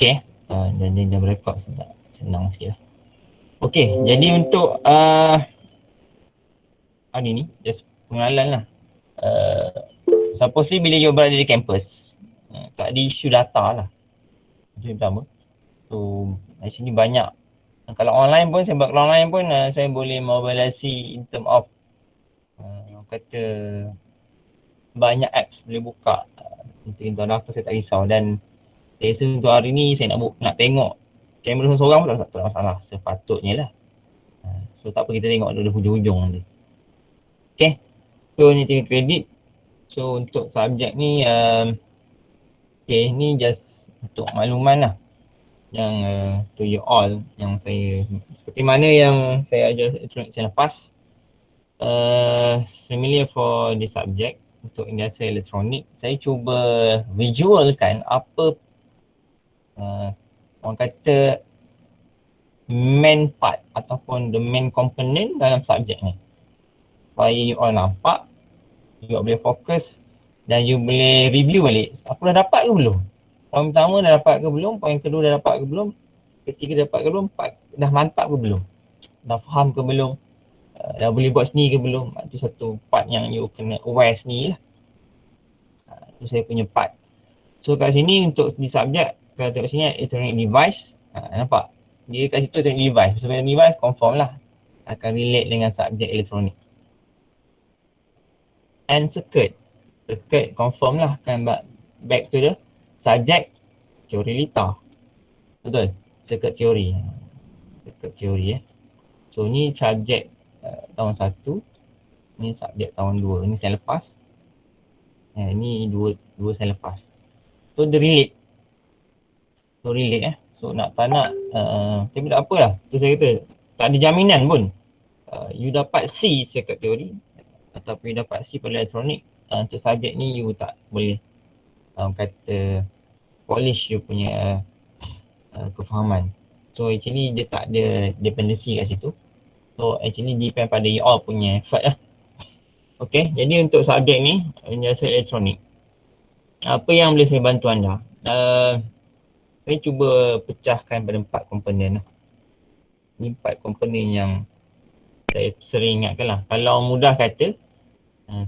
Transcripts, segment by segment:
Okay. Dan dia dah berekod senang sikit lah. Okay, jadi untuk hari ni just pengenalan lah. Supposedly bila you berada di kampus, tak ada isu data lah. Itu yang pertama. So actually banyak, kalau online pun, saya buat kalau online pun saya boleh mobilisasi in term of orang kata banyak apps boleh buka untuk input data, saya tak risau. Dan saya rasa untuk hari ni saya nak tengok kamera seorang pun tak ada masalah sepatutnya lah. So tak apa, kita tengok dulu hujung-hujung nanti. Okay, so ni 3 kredit. So untuk subjek ni okay, ni just untuk makluman lah yang to you all, yang saya seperti mana yang saya ajar elektronik saya lepas. Similar for the subject untuk industrial elektronik, saya cuba visualkan apa orang kata main part ataupun the main component dalam subjek ni, supaya you all nampak, you all boleh fokus dan you boleh review balik apa dah dapat ke belum. Poin pertama dah dapat ke belum, poin kedua dah dapat ke belum, ketiga dah dapat ke belum, empat dah mantap ke belum, dah faham ke belum, dah boleh buat sendiri ke belum. Itu satu part yang you kena aware sendiri lah. Itu saya punya part. So kat sini untuk di subjek, kalau tengok sini electronic device, nampak dia kat situ electronic device. So electronic device confirm lah akan relate dengan subjek elektronik. And circuit confirm lah kan back to the subjek teori lita. Betul? Circuit teori. Circuit teori So ni subjek tahun 1, ni subjek tahun 2, ni saya lepas. Ni dua saya lepas. So dia relate. So nak tak nak, tapi tak apalah. Tu saya kata, tak ada jaminan pun. You dapat C circuit teori ataupun you dapat C pada elektronik, untuk subjek ni you tak boleh kata polish you punya kefahaman. So actually dia tak ada dependency kat situ. So actually depend pada you all punya effort lah. Okay, jadi untuk subjek ni, industrial elektronik, apa yang boleh saya bantu anda? Saya cuba pecahkan pada 4 komponen lah. Ini 4 komponen yang saya sering ingatkan lah. Kalau mudah kata,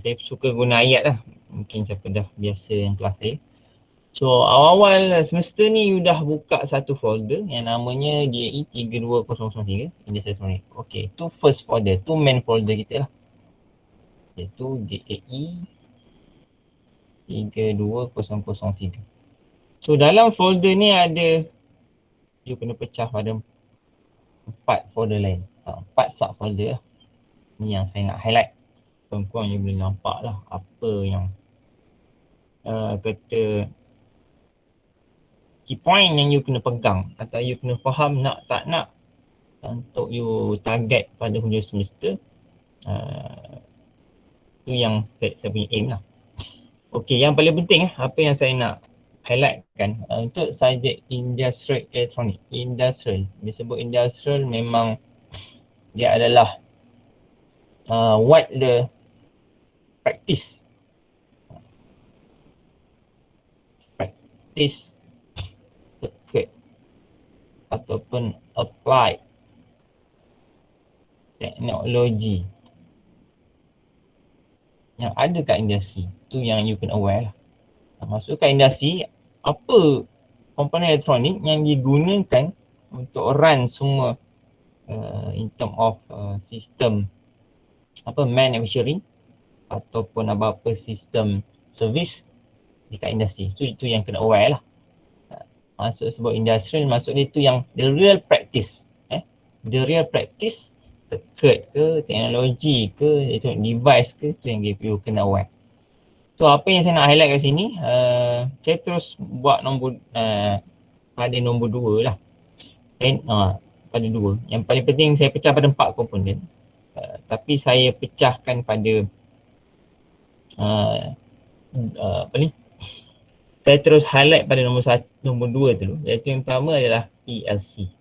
saya suka guna ayat lah. Mungkin siapa dah biasa yang kelas saya. So awal-awal semester ni you dah buka satu folder yang namanya GAE 32003 Industrial Elektronik. Okay, tu first folder, tu main folder kita lah. Iaitu GAE 32003. So dalam folder ni ada, you kena pecah pada 4 folder lain, 4 sub folder lah. Ni yang saya nak highlight. Kurang-kurang you boleh nampak lah apa yang kata key point yang you kena pegang atau you kena faham nak tak nak untuk you target pada hujung semester. Tu yang saya punya aim lah. Okay, yang paling penting apa yang saya nak highlightkan untuk subjek industrial elektronik. Industrial, disebut industrial memang dia adalah what the practice circuit ataupun applied teknologi yang ada kat industri. Tu yang you kena aware lah. Masuk kat industri, apa komponen elektronik yang digunakan untuk run semua in term of sistem manufacturing ataupun apa-apa sistem service dekat industri. Itu yang kena aware lah. Masuk sebut industrial, masuk dia tu yang the real practice. The real practice, circuit ke, teknologi ke, electronic device ke, tu yang you kena aware. So apa yang saya nak highlight kat sini, saya terus buat nombor pada nombor 2 lah. Pada 2. Yang paling penting saya pecah pada 4 komponen. Tapi saya pecahkan pada saya terus highlight pada nombor 2 dulu. Iaitu yang pertama adalah PLC.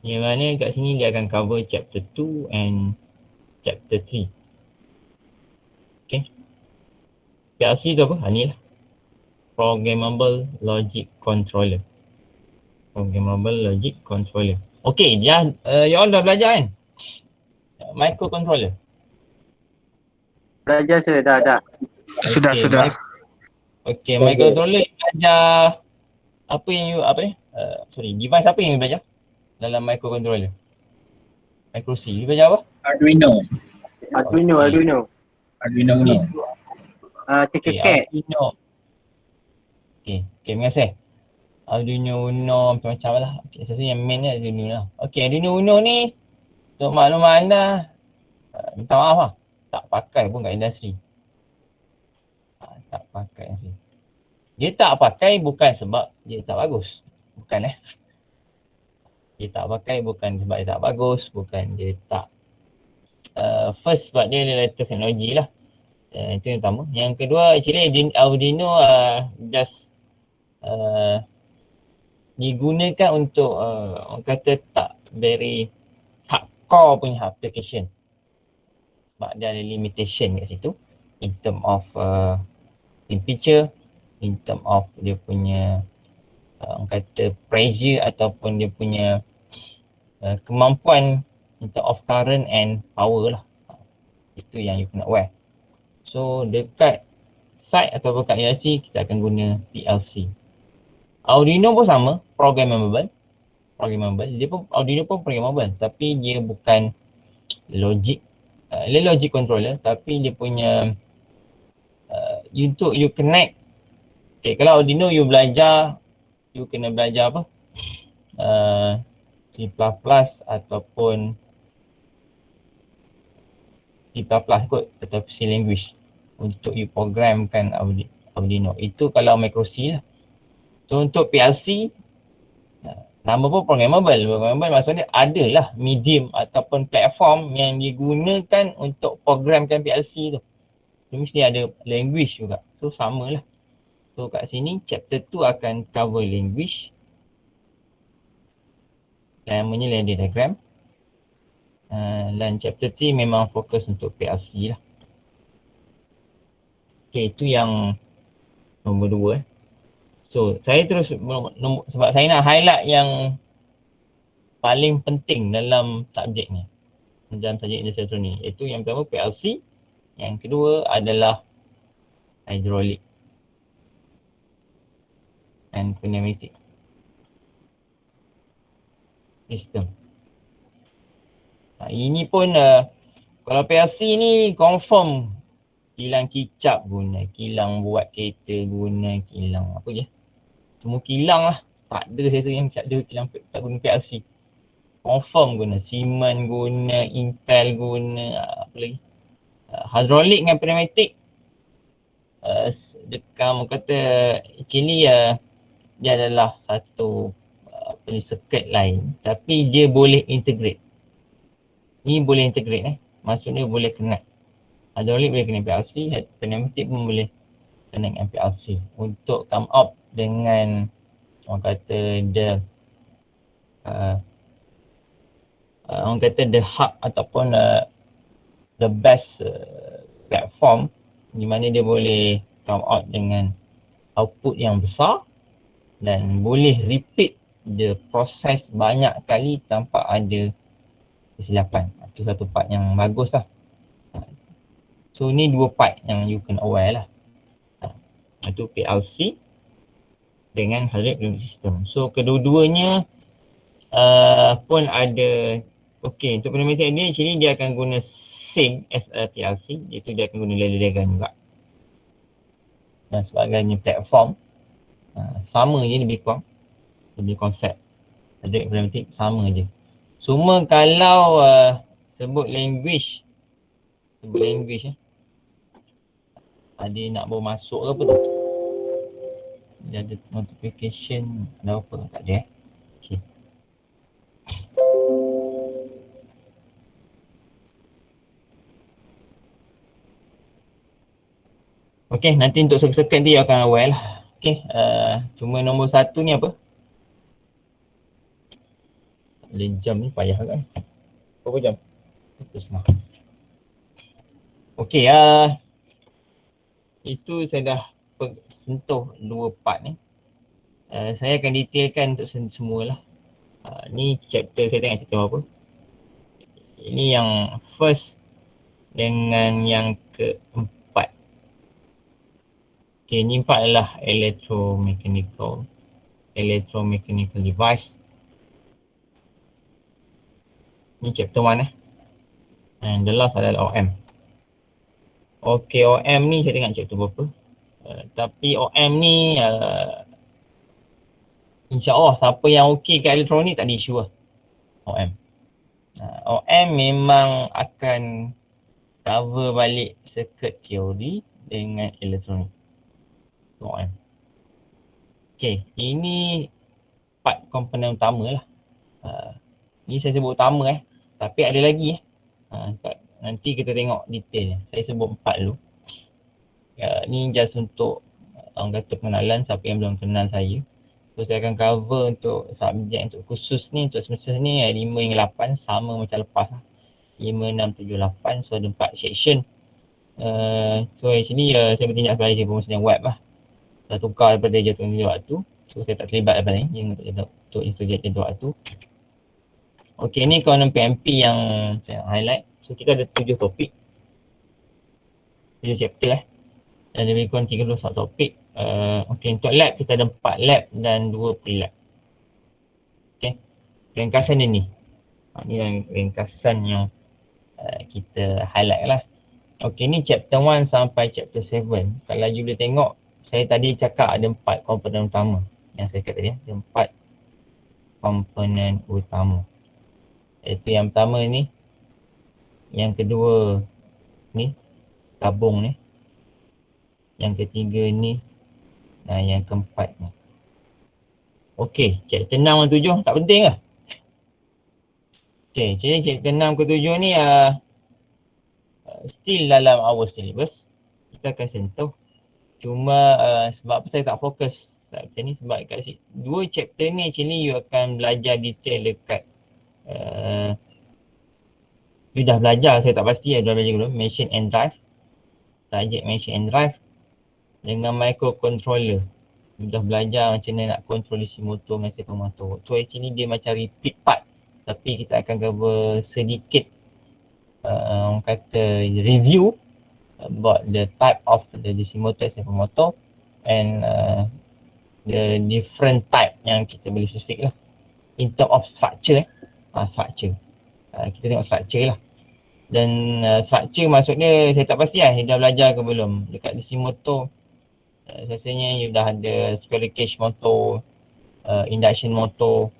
Yang mana kat sini dia akan cover chapter 2 and chapter 3. Okay. PLC tu apa? Ni lah. Programmable Logic Controller. Programmable Logic Controller. Okay, you all dah belajar kan? Microcontroller. Belajar saya dah. Sudah, Okay, sudah. Microcontroller belajar apa yang you, device apa yang you belajar dalam microcontroller? Micro C, you belajar apa? Arduino ni. Okay, Arduino. Okay, terima kasih. Arduino Uno macam-macam lah. Okay, saya yang main ni Arduino lah. Okay, Arduino Uno ni untuk maklumat anda, minta maaf lah, tak pakai pun kat industri. Tak pakai industri. Dia tak pakai bukan sebab dia tak bagus. Bukan Dia tak pakai bukan sebab dia tak bagus, bukan dia tak first sebab dia latest teknologi lah. Itu yang pertama. Yang kedua, actually Arduino just digunakan untuk orang kata tak very hardcore punya application. Sebab dia ada limitation kat situ in term of temperature, in term of dia punya orang kata pressure ataupun dia punya kemampuan in term of current and power lah. Itu yang you kena aware. So dekat site atau dekat IRC kita akan guna PLC. Arduino pun sama, programmable. Dia pun Arduino pun programmable tapi dia bukan logic logic controller tapi dia punya untuk you connect. Okay, kalau Arduino you belajar, you kena belajar apa? C++ ataupun C++ kot atau C language untuk you programkan Arduino. Itu kalau micro C lah. So untuk PLC, nama pun programmable. Programmable maksudnya adalah medium ataupun platform yang digunakan untuk programkan PLC tu. So mesti ada language juga. So sama lah. So kat sini chapter 2 akan cover language. Namanya linear diagram. Dan chapter 3 memang fokus untuk PLC lah. Okay, itu yang nombor 2. So, saya terus sebab saya nak highlight yang paling penting dalam subjek ni. Dalam subjek industrial ni. Iaitu yang pertama PLC. Yang kedua adalah hydraulic and pneumatic system. Ini pun kalau PLC ni confirm kilang kicap guna, kilang buat kereta guna, kilang apa je. Semua kilang lah. Tak ada saya yang tak ada kilang tak guna PLC. Confirm guna. Siemens guna, Intel guna, apa lagi. Hydraulic dengan pneumatic. Kamu kata actually dia adalah satu circuit lain. Tapi dia boleh integrate. Ni boleh integrate maksudnya boleh connect. Hydraulic boleh connect PLC, pneumatic pun boleh connect dengan PLC untuk come out dengan orang kata orang kata the hub ataupun the best platform di mana dia boleh come out dengan output yang besar dan boleh repeat the process banyak kali tanpa ada kesilapan. Itu satu part yang bagus lah. So ni dua part yang you kena aware lah. Itu PLC dengan hydraulic system. So kedua-duanya pun ada. Okay, untuk pneumatic ni actually dia akan guna same as a PLC, iaitu dia akan guna ladder diagram juga. Dan sebagainya platform sama je lebih kurang. Lebih konsep hydraulic pneumatic sama je. Cuma kalau sebut language ada nak bawa masuk ke apa tu? Dia ada notification ada apa? Tak ada Okay. Okay, nanti untuk circuit nanti akan aware lah. Okay, cuma nombor 1 ni apa? Jam ni payah kan? Berapa jam? Okay, itu saya dah sentuh dua part ni. Saya akan detailkan untuk semua lah. Ni chapter, saya tengok chapter apa. Ini yang first dengan yang keempat. Okay, ni empat adalah electromechanical device. Ni chapter 1 and the last adalah OM. Okay, OM ni saya tengok chapter berapa. Tapi OM ni InsyaAllah siapa yang okey kat elektronik tak ada isu lah OM. OM memang akan cover balik circuit theory dengan elektronik. OM. Okay, ini part komponen utama lah. Ni saya sebut utama tapi ada lagi nanti kita tengok detail. Saya sebut 4 dulu. Ni just untuk orang kata pengenalan siapa yang belum kenal saya. So saya akan cover untuk subjek untuk khusus ni, untuk semester ni 5 hingga 8 sama macam lepas lah. 5, 6, 7, 8. So ada 4 section. So actually saya bertindak sebagai pemasukan web lah. Saya tukar daripada jatuh waktu. So saya tak terlibat daripada ni untuk subjek jatuh waktu. Okay, ni kawanan PMP yang saya highlight. So kita ada 7 topik. 7 chapter dan lebih kurang 30 subtopik. Okay, untuk lab kita ada 4 lab dan 2 pre-lab. Okay, ringkasan dia ni. Ni yang ringkasan yang kita highlight lah. Okay, ni chapter 1 sampai chapter 7. Kalau you boleh tengok, saya tadi cakap ada 4 komponen utama. Yang saya kata tadi, ada 4 komponen utama. Iaitu yang pertama ni, yang kedua ni, tabung ni, yang ketiga ni, dan yang keempat ni. Okey, chapter 6 dan 7 tak penting lah. Okey, jadi chapter 6 ke 7 ni still dalam our syllabus. Kita akan sentuh. Cuma sebab apa saya tak fokus macam ni, sebab kat dua chapter ni actually you akan belajar detail dekat you dah belajar, saya tak pasti dah belajar dulu, machine and drive. Subjek machine and drive dengan microcontroller. You dah belajar macam mana nak control isi motor dengan stepper motor. So actually dia macam repeat part. Tapi kita akan cover sedikit orang kata review about the type of the DC motor, stepper motor and the different type yang kita boleh spesifik lah. In term of structure structure. Kita tengok structure lah. Dan structure maksudnya saya tak pasti lah you dah belajar ke belum. Dekat DC motor rasanya you dah ada squirrel cage motor, induction motor.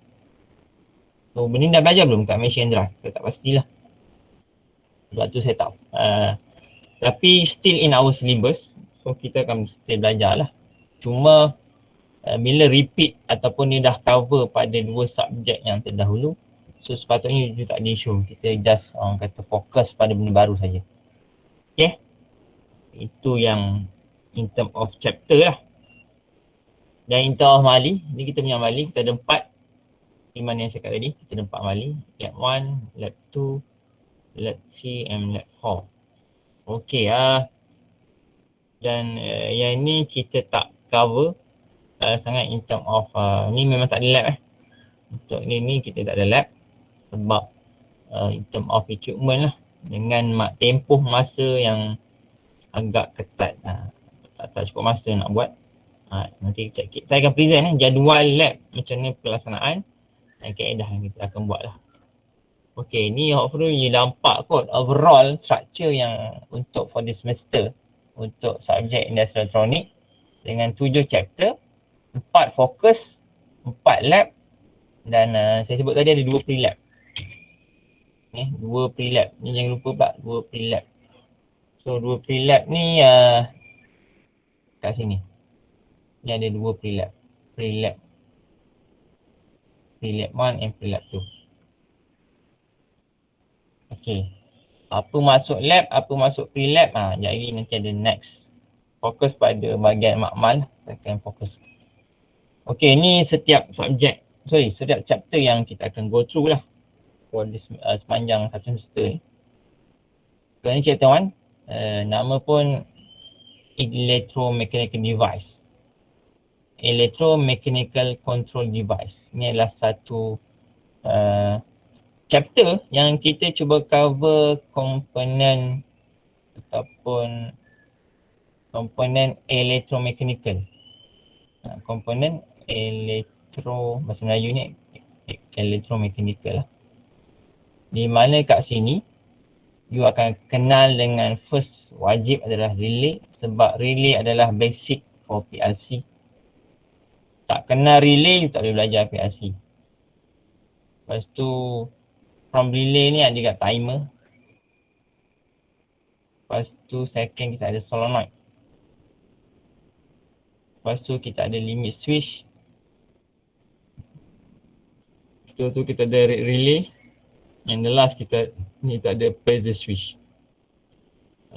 So benda ni dah belajar belum kat machine drive? Saya tak pastilah. Sebab tu saya tak tapi still in our syllabus. So kita akan still belajar lah. Cuma bila repeat ataupun dia dah cover pada dua subjek yang terdahulu, so sepatutnya you tak ada isu. Kita just orang kata fokus pada benda baru saja. Okay, itu yang in term of chapter lah. Dan in term of mali, ni kita punya mali, kita ada 4. Di mana yang saya kata tadi, kita ada 4 mali. Lab 1, lab 2, lab 3 and lab 4. Okay dan yang ni kita tak cover sangat in term of ni memang tak ada lab Untuk ni kita tak ada lab sebab in term of equipment lah, dengan tempoh masa yang agak ketat. Tak cukup masa nak buat. Nanti saya akan present jadual lab macam ni pelaksanaan dan kaedah yang kita akan buat lah. Okay, ni hopefully you nampak kot overall structure yang untuk for this semester untuk subjek industrial elektronik dengan 7 chapter, 4 fokus, 4 lab dan saya sebut tadi ada 2 pre-lab. 2 pre-lab. Ni jangan lupa pula 2 pre-lab. So 2 pre-lab ni kat sini. Ni ada 2 pre-lab. Pre-lab 1 and pre-lab 2. Okay. Apa masuk lab, apa masuk pre-lab, jadi nanti ada next. Fokus pada bahagian makmal, kita akan fokus. Okay, ni setiap subjek, setiap chapter yang kita akan go through lah for this, sepanjang satu semester ni. So ni chapter 1, nama pun electromechanical device. Electromechanical control device. Ini adalah satu chapter yang kita cuba cover komponen ataupun komponen electromechanical. Komponen bahasa Melayu ni electromechanical lah. Di mana kat sini you akan kenal dengan first wajib adalah relay, sebab relay adalah basic for PLC. Tak kenal relay, you tak boleh belajar PLC. Lepas tu from relay ni ada kat timer. Lepas tu second kita ada solenoid. Lepas tu kita ada limit switch. Lepas tu kita ada relay. And the last kita ada pressure switch.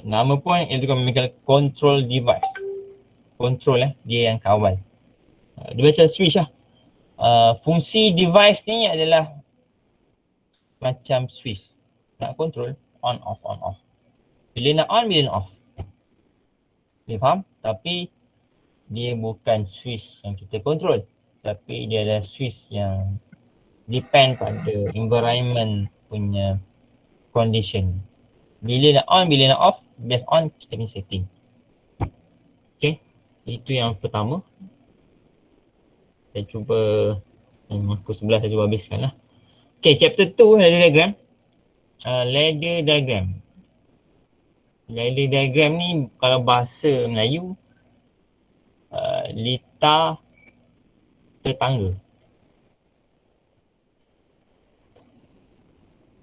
Nama pun electromechanical control device. Control dia yang kawal. Dia macam switch lah. Fungsi device ni adalah macam switch. Nak control on off on off. Bila nak on, bila nak off. Boleh faham? Tapi dia bukan switch yang kita control. Tapi dia adalah switch yang depend pada environment punya condition. Bila nak on, bila nak off, based on kita punya setting. Okay, itu yang pertama. Saya cuba pukul 11 saya cuba habiskan lah. Okay, chapter 2 ladder diagram. Ladder diagram. Ladder diagram ni kalau bahasa Melayu litar tetangga.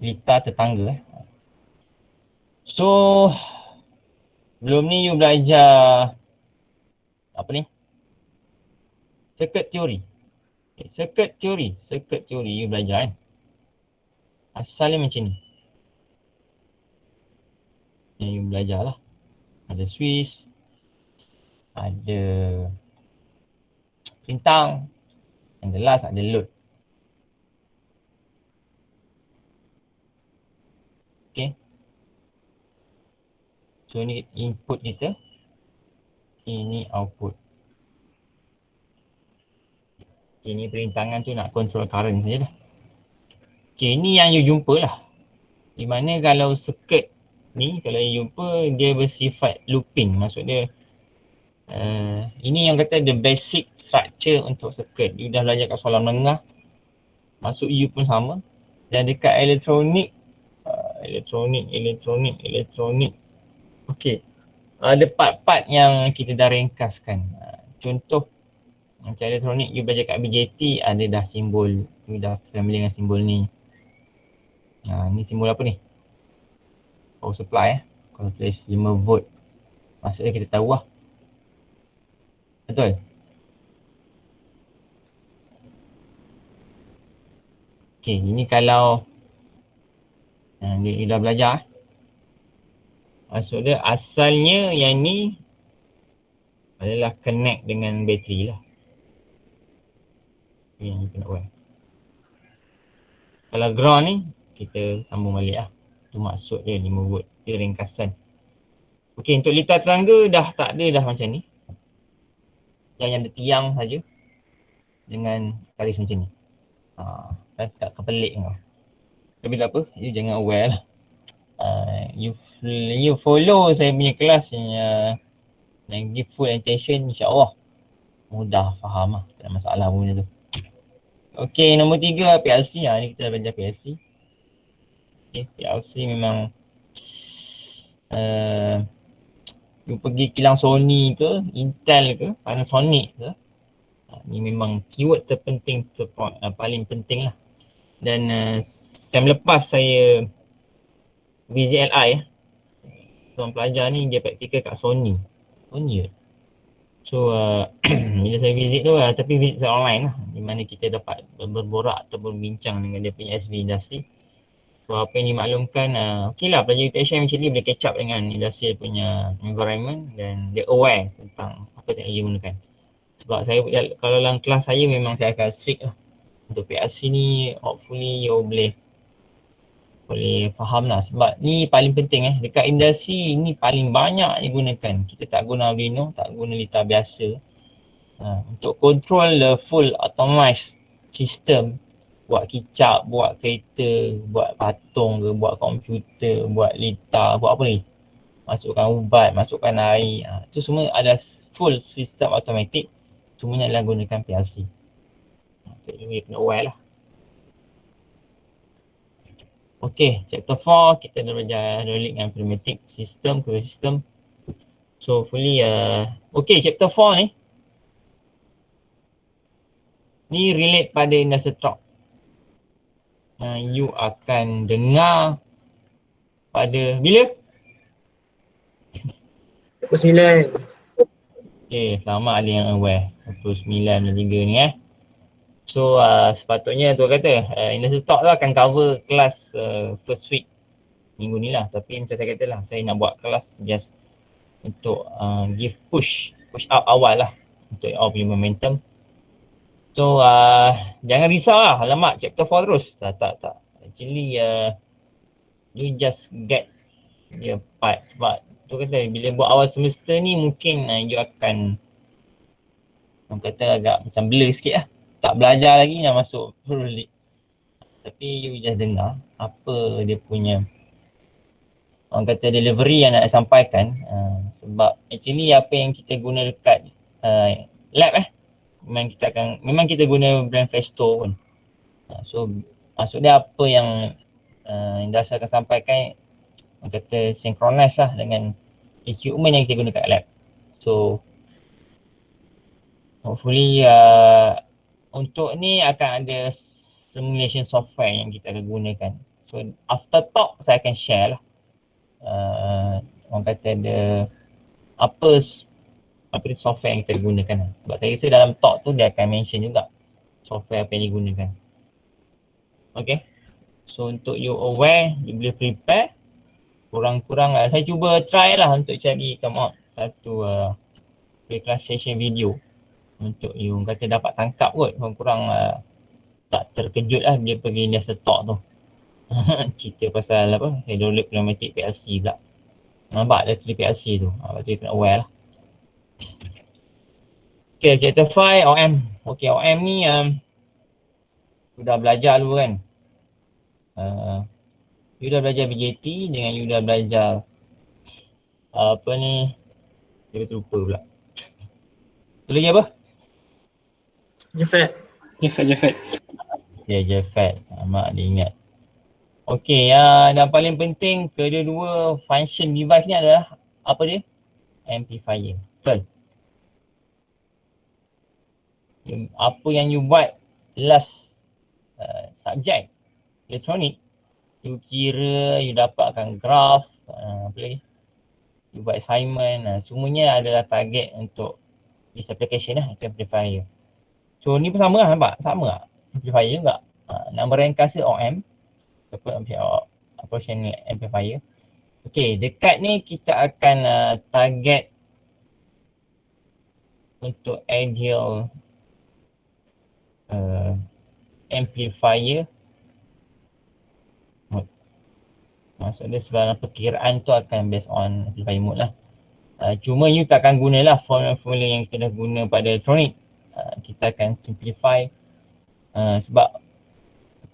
Litar tetangga. So belum ni you belajar apa ni? Circuit theory. Circuit theory you belajar kan. Asalnya macam ni. Yang you belajar lah. Ada switch, ada pintang, and the last ada load. Okay. So ni input kita. Ini output. Ini perintangan tu nak control current saja lah. Okay, ini yang you jumpa lah. Di mana kalau circuit ni, kalau you jumpa dia bersifat looping. Maksud dia ini yang kata the basic structure untuk circuit. You dah belajar kat soalan menengah. Masuk you pun sama. Dan dekat elektronik, elektronik. Okay. Ada part-part yang kita dah ringkaskan. Contoh macam elektronik, you belajar kat BJT ada dah simbol. You dah familiar dengan simbol ni. Ni simbol apa ni? Power supply Kalau tulis 5 volt, maksudnya kita tahu lah. Betul? Okay, ini kalau you dah belajar. Maksud dia asalnya yang ni adalah connect dengan bateri lah. Yang kita nak buat. Kalau ground ni, kita sambung balik lah. Itu maksud dia 5 volt. Dia ringkasan. Okey, untuk litar tetangga dah tak ada dah macam ni. Yang ada tiang saja dengan garis macam ni. Tak kepelik kau. Tapi tak apa, you jangan aware lah. You follow saya punya kelas yang give full attention, insyaAllah mudah faham lah. Tak ada masalah pun benda tu. Okey, nombor 3 PLC. Ni kita dah belajar PLC. Okay, PLC memang you pergi kilang Sony ke, Intel ke, Panasonic ke, ni memang keyword terpenting, paling penting lah. Dan time lepas saya VZLI, tuan pelajar ni dia praktikal kat Sony je. So bila saya visit tu tapi visit secara online lah, di mana kita dapat berborak atau berbincang dengan dia punya SV industri. So apa yang dimaklumkan, okey lah pelajar UTHM actually boleh catch up dengan industri punya environment dan dia aware tentang apa teknologi gunakan. Sebab saya, kalau dalam kelas saya memang saya akan strict lah. Untuk PLC ni hopefully you boleh boleh faham lah, sebab ni paling penting dekat industri ni paling banyak digunakan. Kita tak guna Arduino, tak guna Lita biasa. Untuk control the full optimized system, buat kicap, buat kereta, buat patung ke, buat komputer, buat Lita, buat apa ni, masukkan ubat, masukkan air, itu semua ada full sistem automatic, semuanya adalah gunakan PLC. Jadi kena aware lah. Okay, chapter 4 kita dah belajar hydraulic and pneumatic system ke sistem. So hopefully okay, chapter 4 ni relate pada industrial talk. You akan dengar pada bila? Pukul 9. Okay, selamat ada yang aware. Pukul 9.3 ni So sepatutnya tu kata industrial talk tu akan cover kelas first week minggu ni lah. Tapi macam saya kata lah, saya nak buat kelas just untuk give push up awal lah untuk all punya momentum. So jangan risau lah, alamak chapter 4 terus. Tak. Actually you just get the part, sebab tu kata bila buat awal semester ni mungkin you akan orang kata agak macam blur sikit lah. Tak belajar lagi nak masuk full. Tapi you just dengar apa dia punya orang kata delivery yang nak sampaikan. Sebab actually apa yang kita guna dekat lab memang kita guna brand Festo pun. So maksud dia apa yang industri akan sampaikan orang kata synchronize lah dengan equipment yang kita guna kat lab. So hopefully untuk ni akan ada simulation software yang kita akan gunakan. So after talk saya akan share lah orang kata ada apa software yang kita gunakan. Sebab saya rasa dalam talk tu dia akan mention juga software apa yang digunakan. Okay. So untuk you aware, you boleh prepare. Kurang-kurang saya cuba try lah untuk cari come out satu class session video untuk you kata dapat tangkap kot. Kurang-kurang tak terkejut lah dia pergi industrial talk tu. Cerita pasal apa, hydraulic pneumatic PLC pula. Nampak dia tulis PLC tu. Lepas tu kena aware lah. Okay, chapter 5 OM. Okay, OM ni sudah belajar dulu kan. You dah belajar BJT dengan you dah belajar apa ni, dia terlupa pula. Tu lagi apa? Jefet. Ya, Jefet. Mak dia ingat. Okay, dan paling penting kedua-dua function device ni adalah apa dia? Amplifier. Betul? Apa yang you buat last subject elektronik, you kira, you dapatkan graph, apa lagi? You buat assignment, semuanya adalah target untuk this application lah, amplifier. So ni pun sama lah, nampak? Sama lah. Amplifier juga. Nama ringkas OM ataupun operation amplifier. Okay, dekat ni kita akan target untuk ideal amplifier. Maksudnya sebenarnya perkiraan tu akan based on amplifier mode lah. Cuma you tak akan gunalah formula-formula yang kita dah guna pada elektronik. Kita akan simplify. Sebab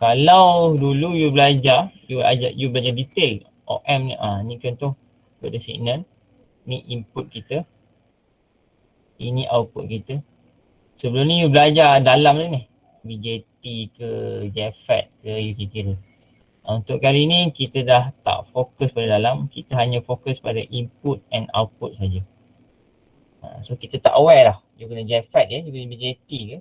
kalau dulu you belajar, you belajar detail OM ni, ni contoh pada signal, ni input kita, ini output kita. Sebelum ni you belajar dalam ni, BJT ke, JFET ke, you kira. Untuk kali ni kita dah tak fokus pada dalam, kita hanya fokus pada input and output saja. So kita tak aware lah, you guna JFET ke, you guna BJT ke.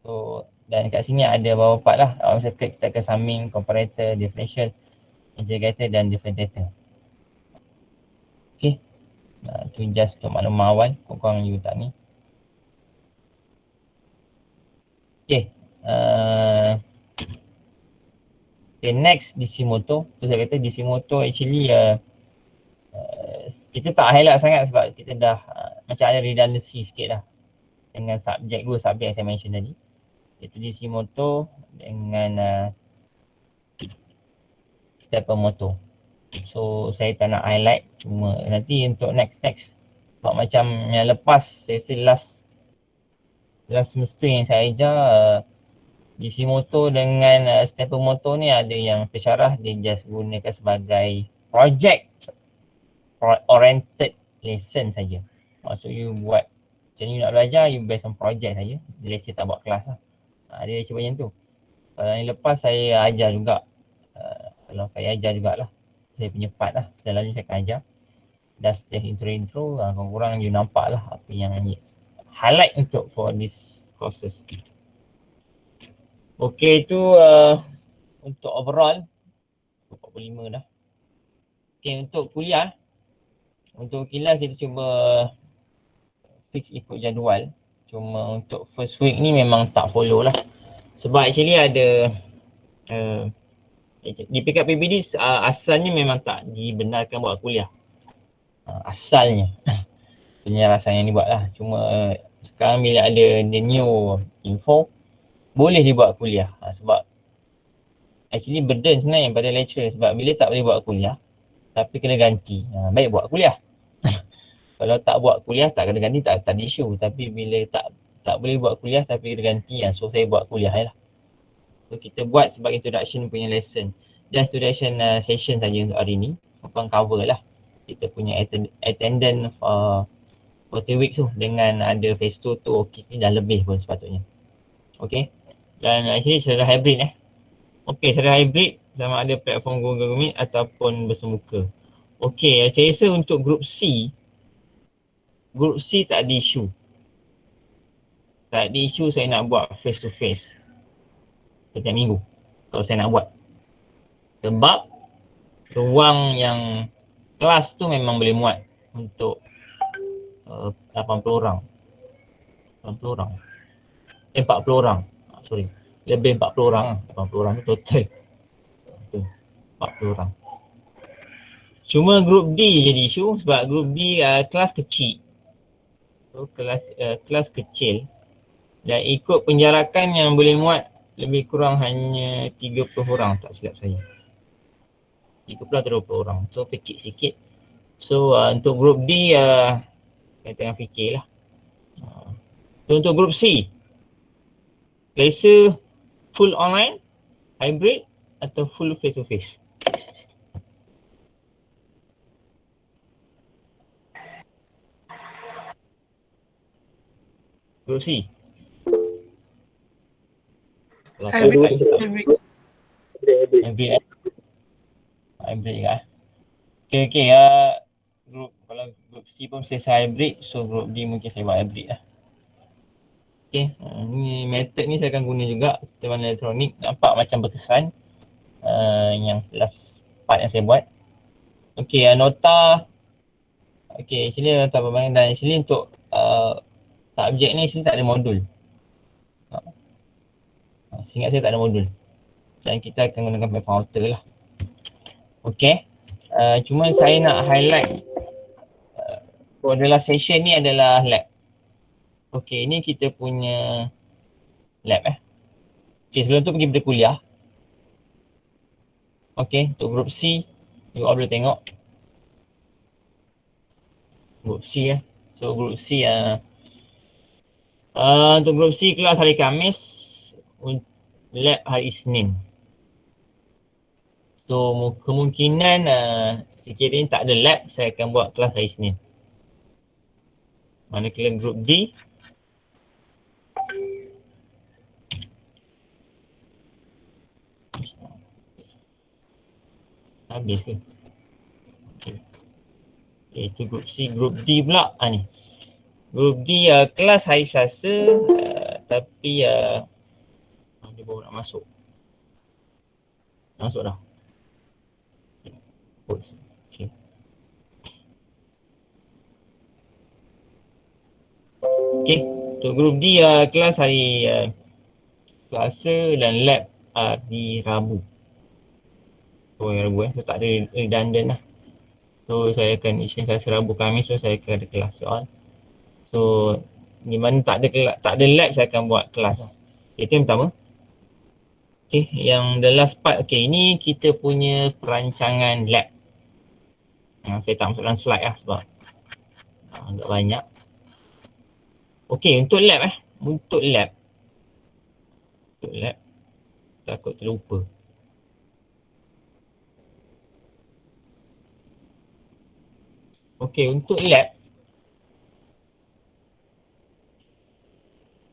So dan kat sini ada beberapa part lah, circuit kita akan summing, comparator, differential, integrator dan differentiator. Okay, tu just untuk maklumat awal, kurang you tak ni. Okay, okay, next DC motor. Tu saya kata DC motor actually kita tak highlight sangat sebab kita dah macam ada redundancy sikit lah dengan dua subjek yang saya mention tadi, iaitu DC motor dengan stepper motor. So saya tak nak highlight, cuma nanti untuk next sebab macam yang lepas saya rasa last semester yang saya ajar DC motor dengan stepper motor ni ada yang tersyarah dia just gunakan sebagai project oriented lesson saja. Maksud you buat macam you nak belajar, you based on project saja. Dia lecture tak buat kelas lah. Dia lecture macam tu. Kalau yang lepas saya ajar juga. Kalau saya ajar jugalah. Saya punya part lah. Selalunya saya akan ajar. Dah setiap intro, kurang-kurang you nampak lah apa yang highlight untuk for this courses. Okay, itu untuk overall 45 dah. Okay, untuk kuliah. Untuk kuliah kita cuba fix ikut jadual. Cuma untuk first week ni memang tak follow lah. Sebab actually ada di PKP PBD asalnya memang tak dibenarkan buat kuliah. Asalnya. Penyelarasan yang dibuat lah. Cuma sekarang bila ada the new info, boleh dibuat kuliah. Sebab actually burden sebenarnya pada lecturer. Sebab bila tak boleh buat kuliah, tapi kena ganti. Baik buat kuliah. Kalau tak buat kuliah, tak kena ganti, tak ada isu. Tapi bila tak boleh buat kuliah tapi kena ganti, so saya buat kuliah lah. So kita buat sebagai introduction punya lesson. Just introduction session saja untuk hari ni. Bukan cover lah. Kita punya attendance for 40 weeks tu dengan ada phase 2 tu okey ni dah lebih pun sepatutnya. Okay. Dan actually secara hybrid Okay, secara hybrid sama ada platform Google Meet ataupun bersemuka. Okay, saya rasa untuk group C tak ada isu. Tak ada isu saya nak buat face to face setiap minggu kalau saya nak buat. Sebab ruang yang kelas tu memang boleh muat untuk 80 orang. 80 orang. 40 orang. Sorry. Lebih 40 orang. 80 orang tu total. 40 orang. Cuma group D jadi isu sebab group D kelas kecil. So kelas kecil dan ikut penjarakan yang boleh muat lebih kurang hanya 30 orang tak silap saya. 30 atau 20 orang. So kecil sikit. So untuk group D saya tengah fikir lah. So untuk group C, selesa full online, hybrid atau full face to face? Group C. Hybrid. Hybrid Hybrid juga Okay, kalau group C pun selesai hybrid, so group D mungkin saya buat hybrid lah. Okay, ni method ni saya akan guna juga teman elektronik, nampak macam berkesan yang last part yang saya buat. Okay, nota. Okay, actually nota perbandingan dan actually untuk subjek ni actually tak ada modul. Seingat saya tak ada modul. Dan kita akan gunakan platform outer lah. Okay. Cuma saya nak highlight adalah session ni adalah lab. Okay, ini kita punya lab Okay, sebelum tu pergi pada kuliah. Okay, untuk group C, you all boleh tengok. Group C So group C untuk group C kelas hari Khamis, lab hari Isnin. So kemungkinan sekiranya tak ada lab, saya akan buat kelas hari Isnin. Manakala group D habis ke? Okay. Itu group C. Group D pula ni. Group D kelas hari Selasa tapi dia baru nak masuk. Masuk dah. Okay. Okay, untuk group D kelas hari Selasa dan lab hari Rabu. So hari Rabu so tak ada redundant lah. So saya akan isi Selasa, Rabu, Khamis, so saya akan ada kelas soal. So di mana tak ada lab saya akan buat kelas lah. Itu yang pertama. Okay, yang the last part. Okay, ini kita punya perancangan lab. Saya tak masuk dalam slide lah sebab agak banyak. Okay, untuk lab Untuk lab. Takut terlupa. Okay, untuk lab.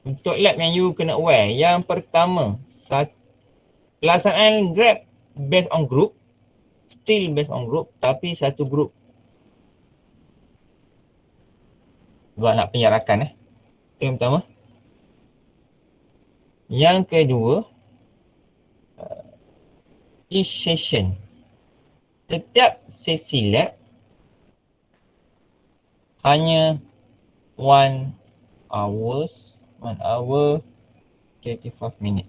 Untuk lab yang you kena aware. Yang pertama, pelaksanaan grab based on group. Still based on group, tapi satu group. Sebab nak penjarakan Itu yang pertama. Yang kedua, each session. Setiap sesi lab hanya 1 hour 35 minit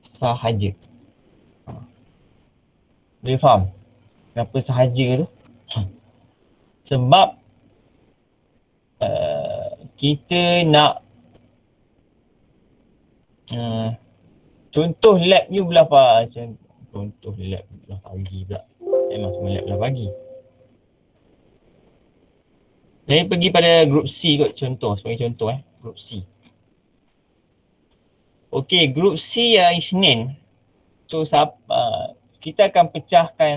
sahaja. Boleh faham kenapa sahaja tu? Sebab kita nak contoh lab you belah contoh lab belah pagi pula. Memang semua lab belah pagi. Saya pergi pada group C kot, sebagai contoh group C. Okey, group C Isnin. So kita akan pecahkan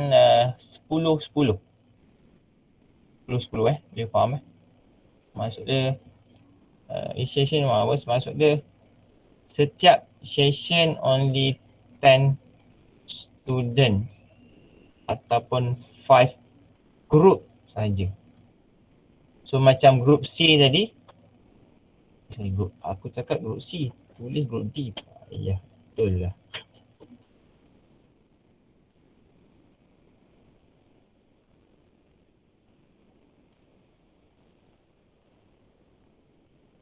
10-10. 10-10 boleh faham Maksud dia each session 1 hours, maksud dia setiap session only 10 student ataupun 5 group saja. So macam group C tadi, aku cakap group C, tulis group D. Ya, betul lah.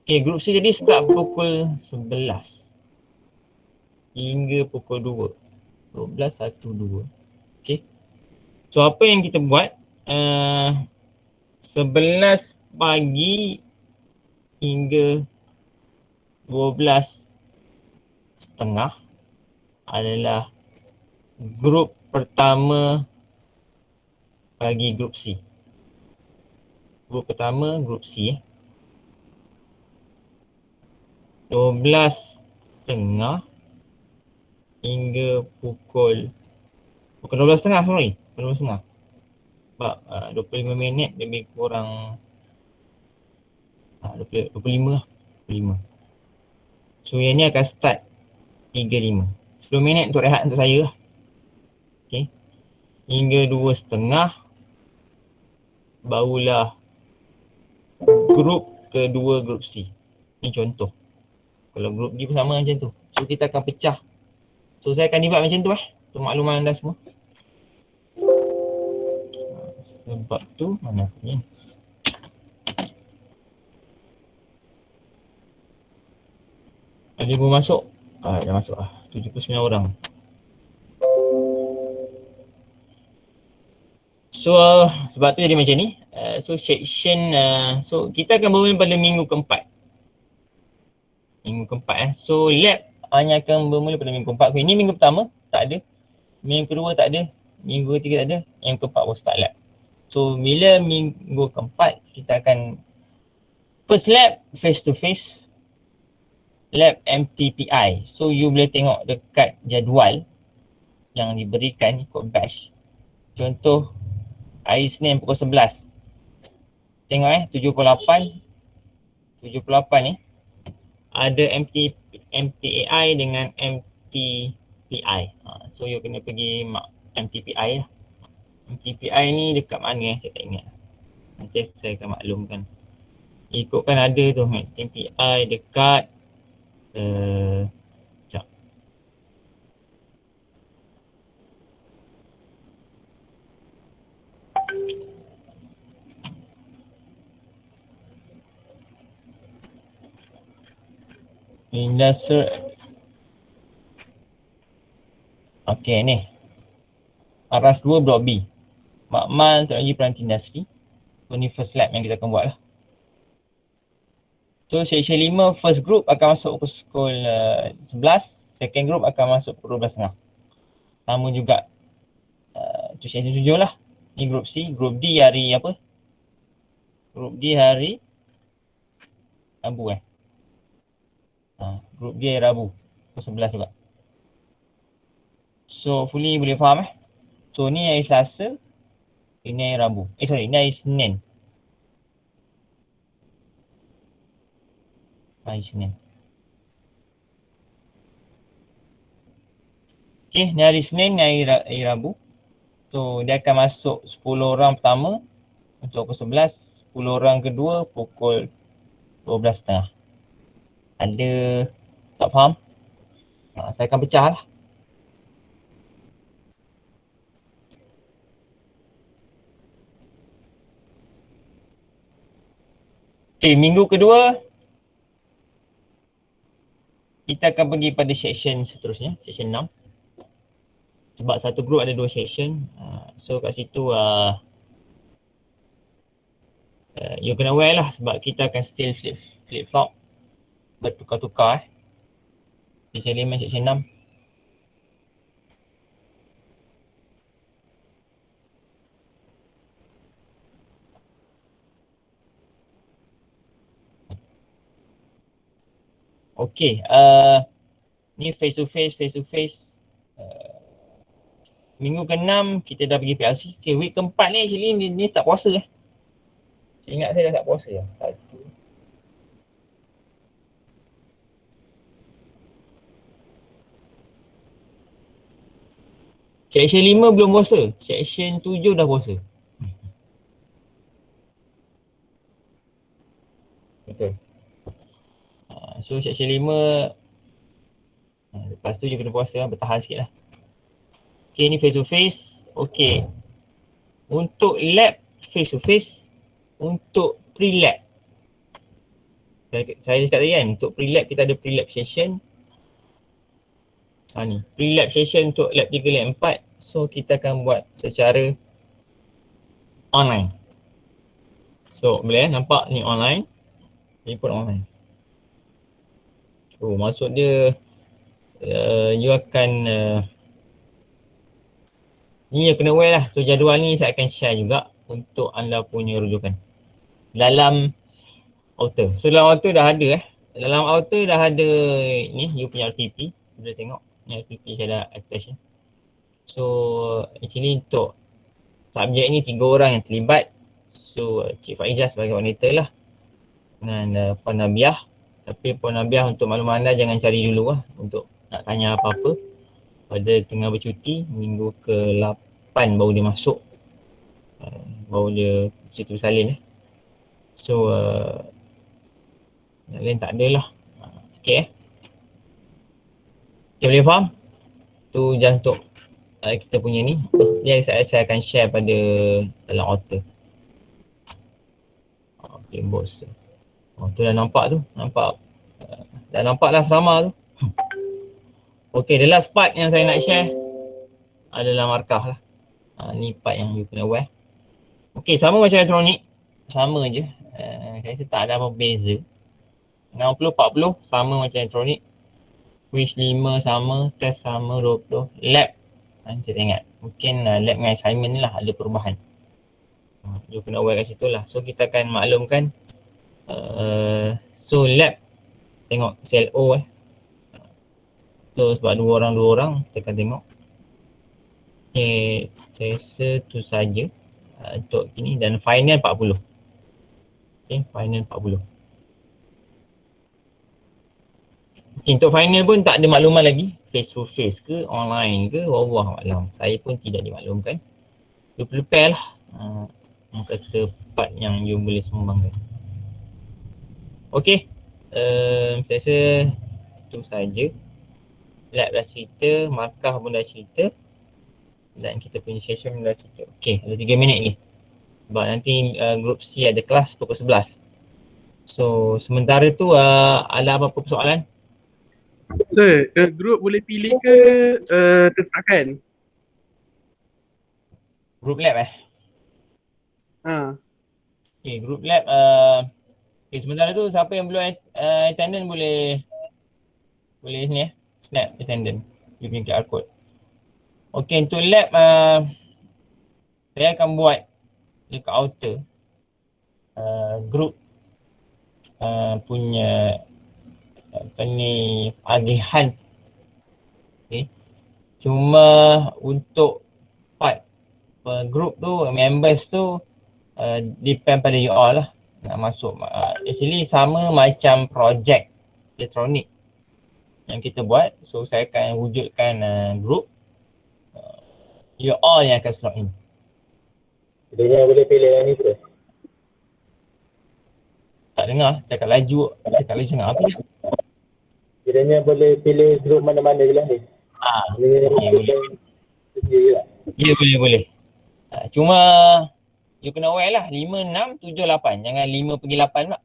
Okay, group C jadi start pukul 11 hingga pukul 2. 12, 1, 2. Okay. So apa yang kita buat, 11 pagi hingga 12:30 adalah grup pertama bagi grup C. Grup pertama grup C 12:30 hingga pukul 12:30 sorry. 12:30. Sebab 25 minit lebih kurang 25 lah. 25. So yang ni akan start 3:05. 10 minit untuk rehat untuk saya lah. Okay. Hingga 2:30 barulah grup kedua grup C. Ni contoh. Kalau grup D pun sama macam tu. So kita akan pecah. So saya akan divide macam tu untuk makluman anda semua. Sebab tu mana ni? Ada pun masuk? Dah masuk 79 orang. So sebab tu jadi macam ni. So section so kita akan bermula pada minggu keempat. Minggu keempat So lab hanya akan bermula pada minggu keempat. Okay, ini minggu pertama tak ada. Minggu kedua tak ada. Minggu ketiga tak ada. Yang keempat baru start lab. So bila minggu keempat kita akan first lab face to face, lab MTPI. So you boleh tengok dekat jadual yang diberikan ikut batch. Contoh hari Isnin pukul 11. Tengok 78 ni ada MTAI dengan MTPI. So you kena pergi MTPI lah. MTPI ni dekat mana saya tak ingat. Nanti saya akan maklumkan. Ikutkan ada tu MTPI dekat sekejap. Industrial. Okey ni. Aras 2 blok B. Makmal teknologi peranti industri. So ni first lab yang kita akan buat lah. So section 5 first group akan masuk pukul 11 Second group akan masuk pukul 12.30. Sama juga tu session 7 lah. Ni group C, group D hari apa? Group D hari Rabu group D hari Rabu pukul 11 juga. So fully boleh faham So ni hari Selasa, ini hari Rabu. Ni hari Senin. Hari Senin. Okay, ni hari Senin, ni hari Rabu. So dia akan masuk 10 orang pertama untuk pukul 11, 10 orang kedua pukul 12.30. Ada tak faham? Saya akan pecah lah. Okay, minggu kedua kita akan pergi pada section seterusnya, section 6. Sebab satu group ada 2 section. So kat situ you kena aware lah sebab kita akan still flip-flop, bertukar-tukar section 5, section 6. Okay, ni face to face. Minggu ke-6 kita dah pergi PLC. Okay, week ke-4 ni actually ni start puasa Saya ingat saya dah start puasa lah. Section 5 belum puasa. Section 7 dah puasa. Betul. So section 5 lepas tu je kena puasa lah, bertahan sikit lah. Okay, ni face to face. Okay. Untuk lab face to face, untuk pre-lab. Saya cakap tadi kan, untuk pre-lab kita ada pre-lab session. Ni, pre-lab session untuk lab 3, lab 4. So kita akan buat secara online. So boleh nampak ni online. Ni pun online. So maksud dia you akan ni you kena aware lah. So jadual ni saya akan share juga untuk anda punya rujukan dalam Outer. So dalam Outer dah ada dalam Outer dah ada ni you punya RTP. Boleh tengok ni RTP saya dah attach So actually untuk subjek ni 3 orang yang terlibat. So Cik Faizah sebagai wanita lah dengan Puan Nabiah. Tapi Puan Nabiah untuk makluman anda jangan cari dulu untuk nak tanya apa-apa. Pada tengah bercuti, minggu ke-8 baru dia masuk. Baru dia cuti bersalin So yang lain tak ada lah. Okay Okay, boleh faham? Tu just untuk kita punya ni. Dia saya akan share pada dalam Outer. Okay, bos. Tu dah nampak tu. Dah nampak dah asrama tu. Okay, the last part yang saya nak share adalah markah lah. Ni part yang you kena aware. Okay, sama macam elektronik. Sama je. Saya rasa tak ada apa beza. 60-40 sama macam elektronik. Quiz 5 sama, test sama 20. Lab, saya tak ingat. Mungkin lab dengan assignment ni lah ada perubahan. You kena aware kat situ lah. So kita akan maklumkan. So lab, tengok sel O So sebab 2 orang, kita akan tengok. Okay, saya rasa tu saja untuk ini dan final 40. Okay, final 40. Okay, untuk final pun tak ada makluman lagi. Face to face ke, online ke, wallahualam. Saya pun tidak dimaklumkan. You prepare lah. Kata part yang you boleh sumbangkan. Okay. Saya rasa itu saja. Lab dah cerita, markah pun dah cerita. Dan kita punya session dah cerita. Okay, ada 3 minit ni. Sebab nanti group C ada kelas pukul 11. So, sementara tu ada apa-apa persoalan? Sir, group boleh pilih ke tetapkan? Group lab Okay, group lab okay, sementara tu siapa yang belum attendant boleh ni snap attendance. You punya QR code. Okay, untuk lab saya akan buat dekat outer group punya apa ni agihan. Okay. Cuma untuk part group tu, members tu depend pada you all lah nak masuk. Actually sama macam projek elektronik yang kita buat. So saya akan wujudkan group, you all yang akan slot in. Dia boleh pilih yang ni tu. Tak dengar, cakap laju sangat apa ni? Kiranya boleh pilih grup mana-mana je lah ni. Boleh. Sendiri lah. Ya, boleh. Cuma you kena aware lah, 5, 6, 7, 8. Jangan 5 pergi 8 pula.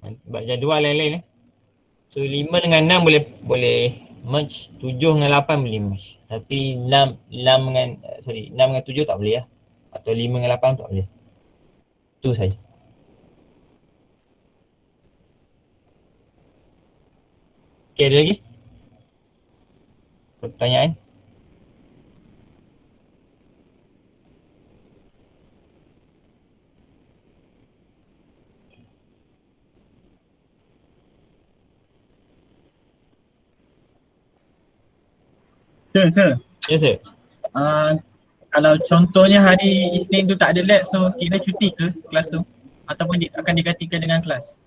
Sebab jadual lain-lain. So 5 dengan 6 boleh merge, 7 dengan 8 boleh merge. Tapi 6 dengan 7 tak boleh lah. Atau 5 dengan 8 tak boleh. Itu saja. Okay, ada lagi? Pertanyaan? Sir. Ya, sir. Kalau contohnya hari Isnin tu tak ada lab, so kira cuti ke kelas tu? Ataupun akan digantikan dengan kelas?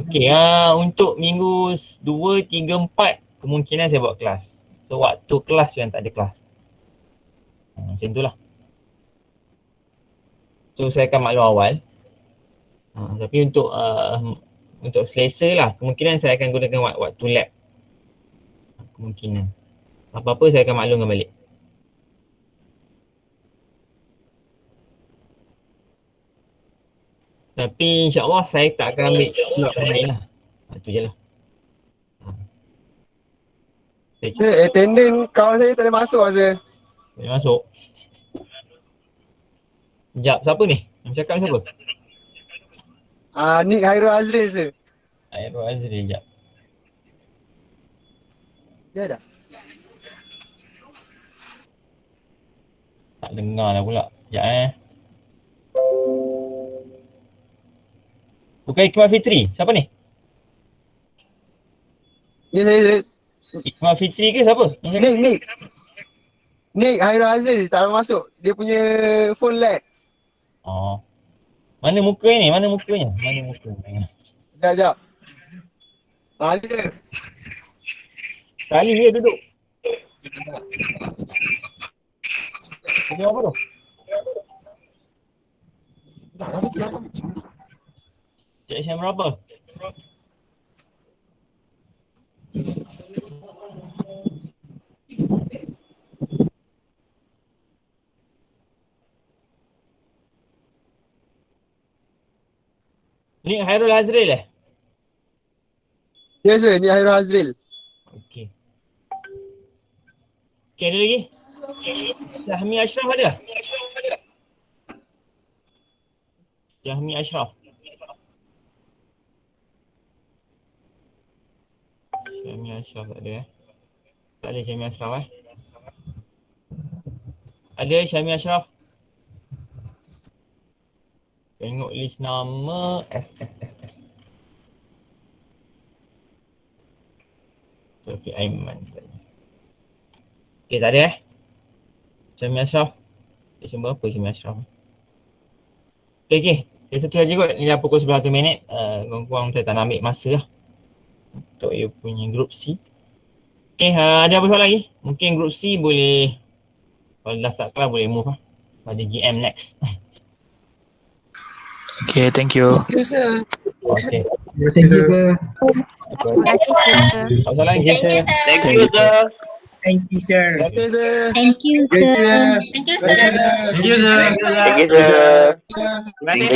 Okay, untuk minggu 2, 3, 4 kemungkinan saya buat kelas. So waktu kelas yang tak ada kelas. Macam tu lah. So saya akan maklum awal. Tapi untuk selesa lah, kemungkinan saya akan gunakan waktu lab. Kemungkinan. Apa-apa saya akan maklumkan balik. Tapi insyaAllah saya tak akan ambil slot yang lain lah. Itu je lah. Sir, attendant kawan saya tak ada masuk lah sir. Boleh masuk. Sekejap, siapa ni? Yang cakap siapa? Nick Hairul Azril sir. Airul Azri, sekejap. Dia ada? Tak dengar lah pula. Sekejap Bukan Iqmal Fitri. Siapa ni? Ya saya. Iqmal Fitri ke siapa? Nick Hairul Azril tak ada masuk. Dia punya phone lag. Oh. Mana muka ni? Mana mukanya? Sekejap. Ni sir. Kali dia duduk. Dia apa tu? Section berapa? Ni Hairul Azril Ya sir, Nick Hairul Azril. Okey. Okey, ada lagi? Syahmi Ashraf ada? Syahmi Ashraf. Syahmi Ashraf tak ada Tak ada Syahmi Ashraf Ada Syahmi Ashraf. Tengok list nama SSSS. Taufik Aiman. Okay, tak ada Syahmi Ashraf. Section berapa Syahmi Ashraf? Okay. Satu saja kot. Ni dah pukul 11 minit. Korang-korang saya tak nak ambil masa lah untuk you punya group C. Okay, ada apa soalan lagi? Mungkin group C boleh, kalau dah start kelas boleh move lah pada GM next. Okay, thank you. Okay. Thank you sir. Terima kasih sir. Soalan lagi sir. Thank you, sir. Thank you sir. Terima kasih sir. Thank you sir. Thank you sir. Thank you, sir. Thank you, sir. Thank you.